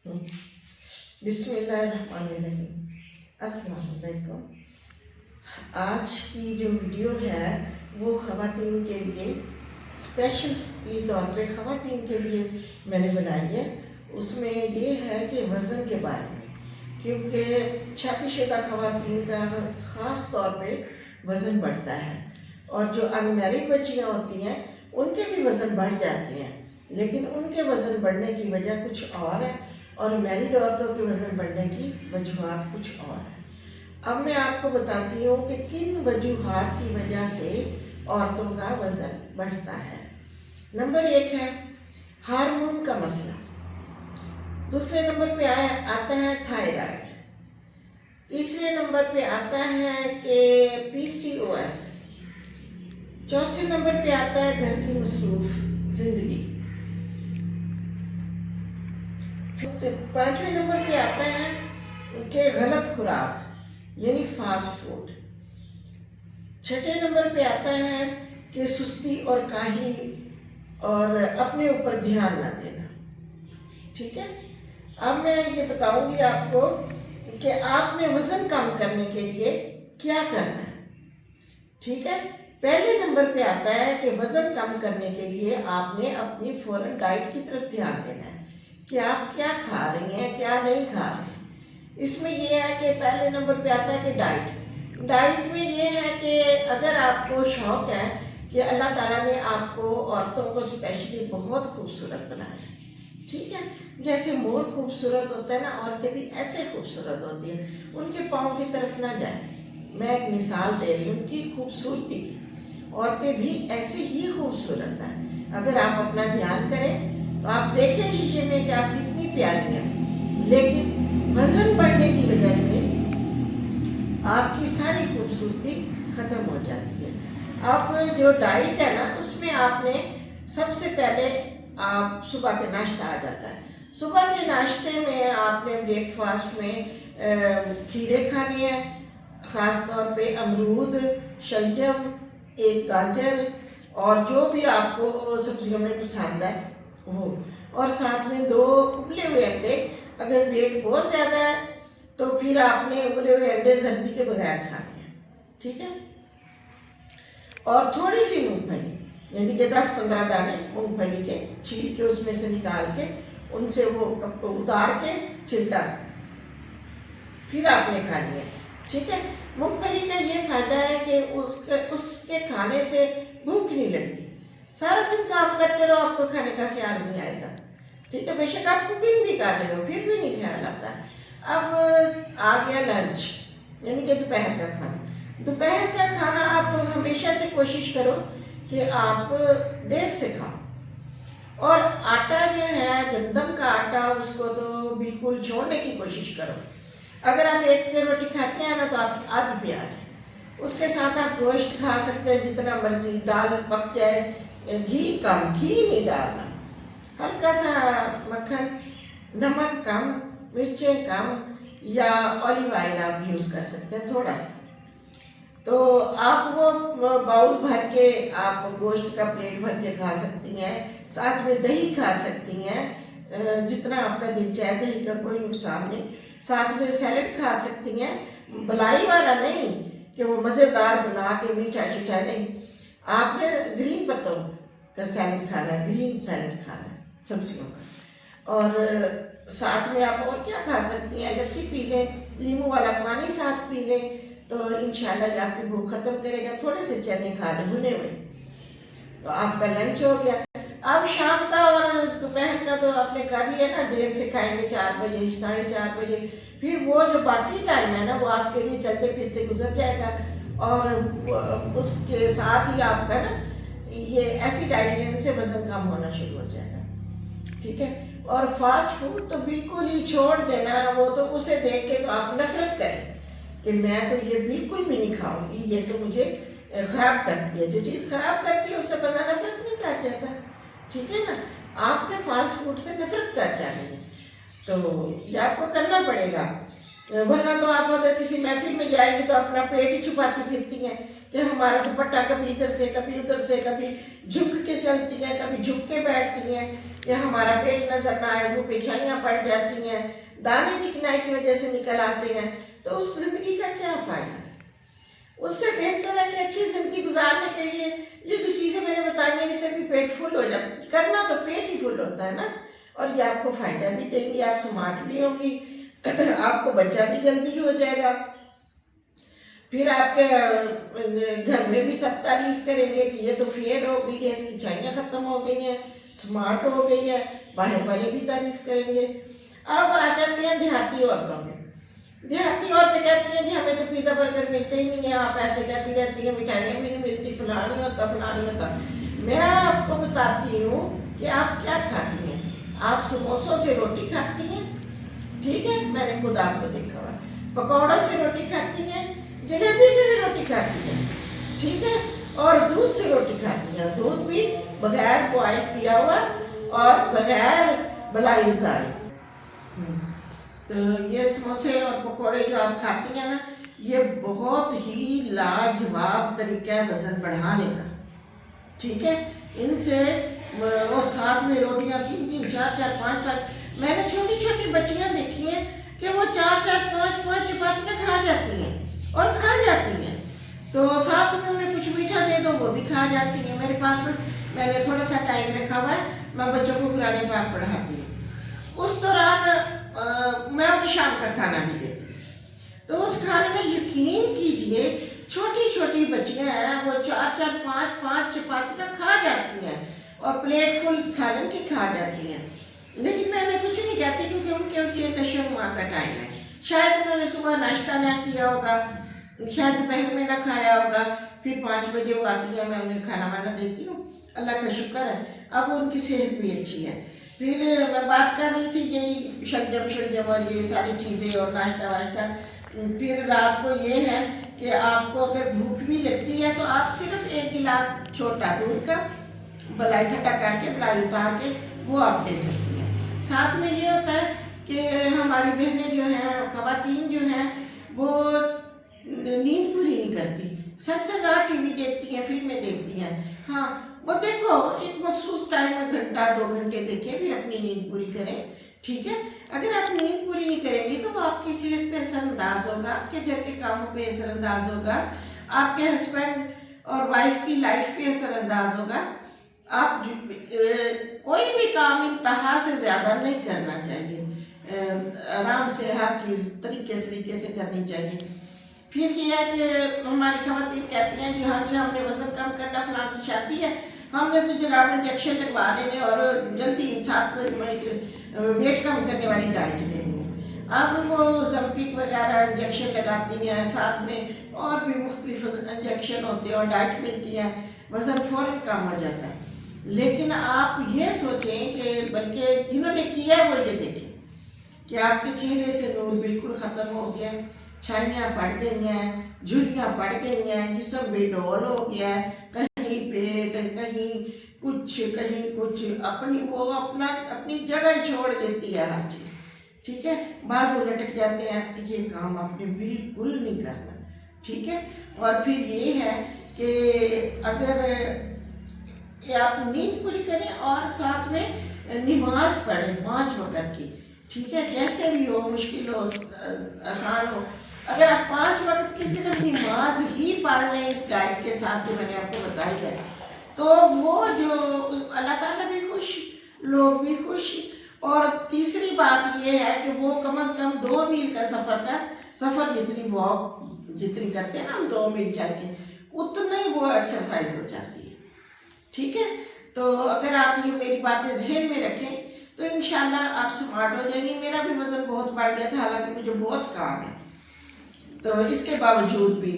बिस्मिल्लाहिर्रहमानिर्रहीम। अस्सलाम वालेकुम। आज की जो वीडियो है वो ख़वातीन के लिए स्पेशली तौर पे ख़वातीन के लिए मैंने बनाई है। उसमें ये है कि वज़न के बारे में, क्योंकि शादीशुदा ख़वातीन का ख़ास तौर पे वज़न बढ़ता है और जो अनमैरिड बच्चियाँ होती हैं उनके भी वज़न बढ़ जाते हैं, लेकिन उनके वज़न बढ़ने की वजह कुछ और है और मैरिड औरतों के वज़न बढ़ने की वजूहात कुछ और है। अब मैं आपको बताती हूँ कि किन वजूहात की वजह से औरतों का वज़न बढ़ता है। नंबर 1 है हार्मोन का मसला। दूसरे नंबर पे आता है थायराइड। तीसरे नंबर पे आता है कि PCOS। चौथे नंबर पे आता है घर की मसरूफ जिंदगी। पांचवें नंबर पे आता है कि गलत खुराक यानी फास्ट फूड। छठे नंबर पे आता है कि सुस्ती और काहली और अपने ऊपर ध्यान ना देना। ठीक है, अब मैं ये बताऊंगी आपको कि आपने वजन कम करने के लिए क्या करना है। ठीक है, पहले नंबर पे आता है कि वजन कम करने के लिए आपने अपनी फौरन डाइट की तरफ ध्यान देना है कि आप क्या खा रही हैं, क्या नहीं खा रही। इसमें यह है कि पहले नंबर पे आता है कि डाइट में ये है कि अगर आपको शौक है कि अल्लाह ताला ने आपको औरतों को स्पेशली बहुत खूबसूरत बनाया है। ठीक है, जैसे मोर खूबसूरत होता है ना, औरतें भी ऐसे खूबसूरत होती हैं। उनके पाँव की तरफ ना जाए, मैं एक मिसाल दे रही हूँ उनकी खूबसूरती की। औरतें भी ऐसे ही खूबसूरत हैं। अगर आप अपना ध्यान करें तो आप देखें शीशे में कि आप कितनी प्यारी हैं, लेकिन वजन बढ़ने की वजह से आपकी सारी खूबसूरती खत्म हो जाती है। अब जो डाइट है ना, उसमें आपने सबसे पहले आप सुबह के नाश्ता आ जाता है। सुबह के नाश्ते में आपने ब्रेकफास्ट में खीरे खाने हैं, ख़ास तौर पे अमरूद, शलजम, एक गाजर और जो भी आपको सब्जियों में पसंद है वो, और साथ में 2 उबले हुए अंडे। अगर वेट बहुत ज़्यादा है तो फिर आपने उबले हुए अंडे जल्दी के बगैर खाने हैं। ठीक है, और थोड़ी सी मूंगफली यानी कि 10-15 दाने मूंगफली के छील के उसमें से निकाल के उनसे वो कप उतार के छिलका फिर आपने खानी है। ठीक है, मूंगफली का ये फायदा है कि उसके खाने से भूख नहीं लगती। सारा दिन काम करते रहो, आपको खाने का ख्याल नहीं आएगा। ठीक है, बेशक आप कुकिंग भी कर रहे हो फिर भी नहीं ख्याल आता। अब आ गया लंच यानी कि दोपहर का खाना। दोपहर का खाना आप हमेशा से कोशिश करो कि आप देर से खाओ, और आटा जो है गंदम का आटा उसको तो बिल्कुल छोड़ने की कोशिश करो। अगर आप 1 प्लेट रोटी खाते हैं ना तो आप आधी प्याज, उसके साथ आप गोश्त खा सकते हैं जितना मर्जी, दाल पक जाए, घी कम, घी नहीं डालना, हल्का सा मक्खन, नमक कम, मिर्चें कम, या ऑलिव ऑयल आप यूज़ कर सकते हैं थोड़ा सा। तो आप वो बाउल भर के आप गोश्त का प्लेट भर के खा सकती हैं, साथ में दही खा सकती हैं, जितना आपका दिल चाहे, दही का कोई नुकसान नहीं। साथ में सैलेड खा सकती हैं, बलाई वाला नहीं कि वो मज़ेदार बना के मीठा शीठा नहीं। आपने ग्रीन पत्तों का सैलेड खाना है, ग्रीन सैलेड खाना है सब्जियों का। और साथ में आप और क्या खा सकती हैं, लस्सी पी लें, नींबू वाला पानी साथ पी लें, तो इंशाल्लाह आपकी भूख खत्म करेगा। थोड़े से चने खा लें भुने हुए, तो आपका लंच हो गया। अब शाम का और दोपहर का तो आपने कर लिया ना, देर से खाएंगे 4 बजे 4:30 बजे, फिर वो जो बाकी टाइम है ना वो आपके लिए चलते फिरते गुजर जाएगा, और उसके साथ ही आपका ना ये ऐसी डाइट लेने से वजन कम होना शुरू हो जाएगा। ठीक है, और फास्ट फूड तो बिल्कुल ही छोड़ देना। वो तो उसे देख के तो आप नफरत करें कि मैं तो ये बिल्कुल भी नहीं खाऊंगी, ये तो मुझे खराब करती है। जो चीज़ खराब करती है उससे बंदा नफरत नहीं कर जाता। ठीक है ना, आपने फास्ट फूड से नफरत कर जानी है, तो ये आपको करना पड़ेगा। वरना तो आप अगर किसी महफिल में जाएंगे तो अपना पेट ही छुपाती फिरती हैं कि हमारा दुपट्टा कभी इधर से कभी उधर से, कभी झुक के चलती हैं, कभी झुक के बैठती हैं, یا ہمارا پیٹ نظر نہ آئے، وہ پچھائیاں پڑ جاتی ہیں، دانے چکنائی کی وجہ سے نکل آتے ہیں، تو اس زندگی کا کیا فائدہ؟ اس سے بہتر ہے کہ اچھی زندگی گزارنے کے لیے یہ جو چیزیں میں نے بتائی ہیں، اس سے بھی پیٹ فل ہو جائے، کرنا تو پیٹ ہی فل ہوتا ہے نا، اور یہ آپ کو فائدہ بھی دیں گی، آپ سمارٹ بھی ہوں گی، آپ کو بچہ بھی جلدی ہو جائے گا، پھر آپ کے گھر میں بھی سب تعریف کریں گے کہ یہ تو فیئر ہو گئی ہے، اس کی چھائیاں ختم ہو گئی ہیں، سمارٹ ہو گئی ہے، باہر والے بھی تعریف کریں گے۔ اب آ جاتے ہیں دیہاتی عورتوں میں۔ دیہاتی عورتیں کہتی ہیں جی ہمیں تو پیزا برگر ملتے ہی نہیں ہیں، آپ ایسے کہتی رہتی ہیں، مٹھائیاں بھی نہیں ملتی، فلاں نہیں ہوتا، فلاں نہیں ہوتا۔ میں آپ کو بتاتی ہوں کہ آپ کیا کھاتی ہیں۔ آپ سموسوں سے روٹی کھاتی ہیں، ٹھیک ہے، میں نے خود آپ کو دیکھا ہوا، پکوڑوں سے روٹی کھاتی ہیں، جلیبی سے بھی روٹی کھاتی ہیں، ٹھیک ہے، اور دودھ سے روٹی کھاتی ہیں، دودھ بھی بغیر بوائل کیا ہوا اور بغیر بلائی اتارے۔ تو یہ سموسے اور پکوڑے جو آپ کھاتی ہیں نا، یہ بہت ہی لاجواب طریقہ ہے وزن بڑھانے کا، ٹھیک ہے، ان سے، اور ساتھ میں روٹیاں 3-3 4-4 5-5، میں نے چھوٹی چھوٹی بچیاں دیکھی ہیں کہ وہ 4-4 5-5 چپاتیاں کھا جاتی ہیں اور کھا جاتی ہیں، تو ساتھ میں انہیں کچھ میٹھا دے دو وہ بھی کھا جاتی ہیں۔ میرے پاس میں نے تھوڑا سا ٹائم رکھا ہوا ہے، میں بچوں کو قرآن پاک پڑھاتی ہوں، اس دوران میں انہیں شام کا کھانا بھی دیتی ہوں، تو اس کھانے میں یقین کیجئے چھوٹی چھوٹی بچیاں ہیں، وہ 4-4 5-5 چپاتیاں کھا جاتی ہیں اور پلیٹ فل سالن کی کھا جاتی ہیں، لیکن میں انہیں کچھ نہیں کہتی کیونکہ ان کے یہ نشو و نما کا ٹائم ہے، شاید انہوں نے صبح ناشتہ نہ کیا ہوگا، شاید دوپہر میں نہ کھایا ہوگا، پھر 5 بجے وہ آتی ہیں، میں انہیں کھانا وانا دیتی ہوں، اللہ کا شکر ہے اب ان کی صحت بھی اچھی ہے۔ پھر میں بات کر رہی تھی یہی شلجم اور یہ ساری چیزیں اور ناشتہ واشتہ، پھر رات کو یہ ہے کہ آپ کو اگر بھوک بھی لگتی ہے تو آپ صرف 1 گلاس چھوٹا دودھ کا بلائی ٹھنڈا کر کے بلائی اتار کے وہ آپ لے سکتی ہیں۔ ساتھ میں یہ ہوتا ہے کہ ہماری بہنیں جو ہیں، خواتین جو ہیں، وہ نیند پوری نہیں کرتی، سر رات ٹی وی دیکھتی ہیں، فلمیں دیکھتی ہیں، ہاں وہ دیکھو ایک مخصوص ٹائم میں 1-2 گھنٹے دیکھیں، پھر اپنی نیند پوری کریں، ٹھیک ہے۔ اگر آپ نیند پوری نہیں کریں گی تو وہ آپ کی صحت پہ اثر انداز ہوگا، آپ کے گھر کے کاموں پہ اثر انداز ہوگا، آپ کے ہسبینڈ اور وائف کی لائف پہ اثر انداز ہوگا۔ آپ کوئی بھی کام انتہا سے زیادہ نہیں کرنا چاہیے، آرام سے ہر چیز طریقے سے کرنی چاہیے۔ پھر یہ ہے کہ ہماری خواتین کہتی ہیں کہ ہاں جی ہم نے وزن کم کرنا، فلاں کی شادی ہے، ہم نے تو جناب انجیکشن لگوا لینے اور جلدی ساتھ ویٹ کم کرنے والی ڈائٹ لینی ہے۔ اب وہ زمپک وغیرہ انجیکشن لگاتی ہیں، ساتھ میں اور بھی مختلف انجیکشن ہوتے ہیں اور ڈائٹ ملتی ہے، وزن فوراً کم ہو جاتا ہے۔ لیکن آپ یہ سوچیں کہ بلکہ جنہوں نے کیا وہ یہ دیکھیں کہ آپ کے چہرے سے نور بالکل ختم ہو گیا ہے، چھائیاں پڑ گئی ہیں، جھریاں پڑ گئی ہیں، جسم بے ڈول ہو گیا ہے، کہیں پیٹ کہیں کچھ اپنی جگہ ہی چھوڑ دیتی ہے ہر چیز، ٹھیک ہے، بازو لٹک جاتے ہیں، یہ کام آپ نے بالکل نہیں کرنا، ٹھیک ہے۔ اور پھر یہ ہے کہ اگر آپ نیند پوری کریں اور ساتھ میں نماز پڑھیں 5 وقت کی، ٹھیک ہے، جیسے بھی ہو، مشکل ہو آسان ہو، اگر آپ 5 وقت کی صرف نماز ہی پڑھ لیں اس ڈائٹ کے ساتھ جو میں نے آپ کو بتائی ہے، تو وہ جو اللہ تعالیٰ بھی خوش، لوگ بھی خوش، اور تیسری بات یہ ہے کہ وہ کم از کم 2 میل کا سفر جتنی کرتے ہیں نا ہم 2 میل چل کے، اتنا ہی وہ ایکسرسائز ہو جاتی ہے، ٹھیک ہے۔ تو اگر آپ یہ میری باتیں ذہن میں رکھیں تو انشاءاللہ آپ سمارٹ ہو جائیں گی۔ میرا بھی وزن بہت بڑھ گیا تھا، حالانکہ مجھے بہت کام ہے، تو اس کے باوجود بھی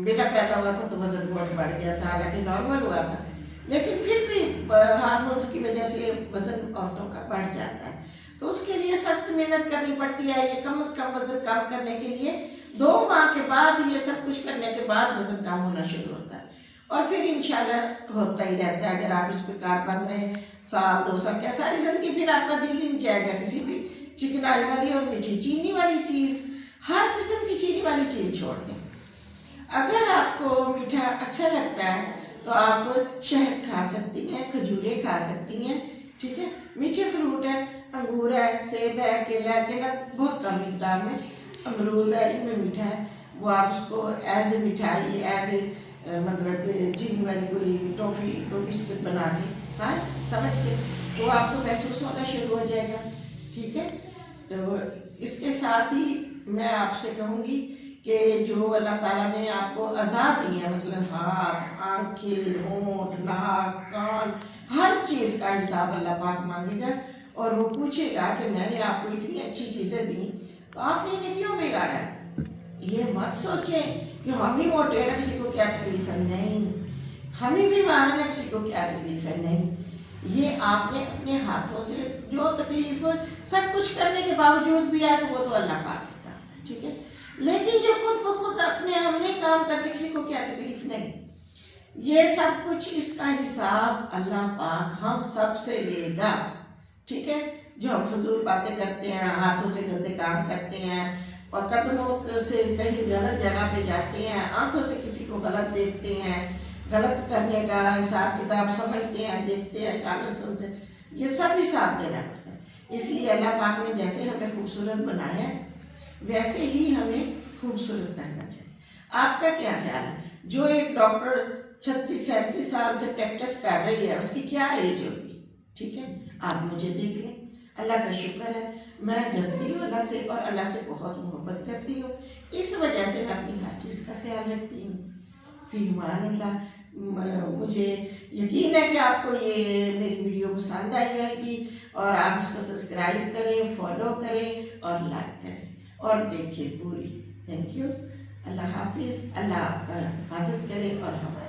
بیٹا پیدا ہوا تھا تو وزن بہت بڑھ گیا تھا، حالانکہ نارمل ہوا تھا، لیکن پھر بھی ہارمونز کی وجہ سے وزن عورتوں کا بڑھ جاتا ہے، تو اس کے لیے سخت محنت کرنی پڑتی ہے۔ یہ کم از کم وزن کم کرنے کے لیے 2 ماہ کے بعد یہ سب کچھ کرنے کے بعد وزن کم ہونا شروع ہوتا ہے، اور پھر انشاءاللہ ہوتا ہی رہتا ہے۔ اگر آپ اس پہ کاربند رہیں 1-2 سال کیا ساری زندگی، پھر آپ کا دل ہی نہیں چاہے گا کسی بھی چکنائی والی اور میٹھی چینی والی چیز، ہر قسم کی چینی والی چیز چھوڑ دیں۔ اگر آپ کو میٹھا اچھا لگتا ہے تو آپ شہد کھا سکتی ہیں، کھجوریں کھا سکتی ہیں، ठीक है। मीठे फ्रूट है, अंगूर है, सेब है, केला है, केला बहुत कम मिकदार में, अमरूद है, इनमें मीठा है, वो आप उसको एज ए मिठाई, एज ए मतलब कि चीनी वाली कोई टॉफ़ी, कोई बिस्किट बना के खाएं समझ के, तो आपको महसूस होना शुरू हो जाएगा, ठीक है। तो इसके साथ ही मैं आपसे कहूँगी कि जो अल्लाह ताला ने आपको आज़ाद दी है, मसलन हाथ, आँखें, होंठ, नाक, कान, हर चीज़ का हिसाब अल्लाह पाक मांगेगा और वो पूछेगा कि मैंने आपको इतनी अच्छी चीज़ें दी तो आपने इन्हें क्यों बिगाड़ा। ये मत सोचें कि हम ही मोटे हैं, किसी को क्या तकलीफ है, नहीं, हम ही बीमार हैं, किसी को क्या तकलीफ है, नहीं। ये आपने अपने हाथों से जो तकलीफ सब कुछ करने के बावजूद भी आए तो वो तो अल्लाह पाक का काम है, ठीक है। लेकिन जो खुद ब खुद अपने हमने काम करते किसी को क्या तकलीफ नहीं, ये सब कुछ इसका हिसाब अल्लाह पाक हम सब से लेगा, ठीक है। जो हम फजूल बातें करते हैं, हाथों से गंदे काम करते हैं और कदमों से कहीं गलत जगह पे जाते हैं, आंखों से किसी को गलत देखते हैं, गलत करने का हिसाब किताब समझते हैं, देखते हैं, कागज सुनते हैं, ये सब हिसाब देना पड़ता है। इसलिए अल्लाह पाक ने जैसे हमें खूबसूरत बनाया है वैसे ही हमें खूबसूरत रहना चाहिए। आपका क्या ख्याल है? जो एक डॉक्टर 36-37 साल से प्रैक्टिस कर रही है उसकी क्या एज होगी, ठीक है। आप मुझे देख लें, अल्लाह का शुक्र है मैं डरती हूँ अल्लाह से और अल्लाह से बहुत मोहब्बत करती हूँ, इस वजह से मैं अपनी हर चीज़ का ख्याल रखती हूँ। फ़ीमानुल्लाह, मुझे यकीन है कि आपको ये मेरी वीडियो पसंद आई होगी और आप इसको सब्सक्राइब करें, फॉलो करें और लाइक करें और देखिए पूरी। Thank you. अल्लाह हाफिज़। अल्लाह आपका हिफाजत करे और हमारा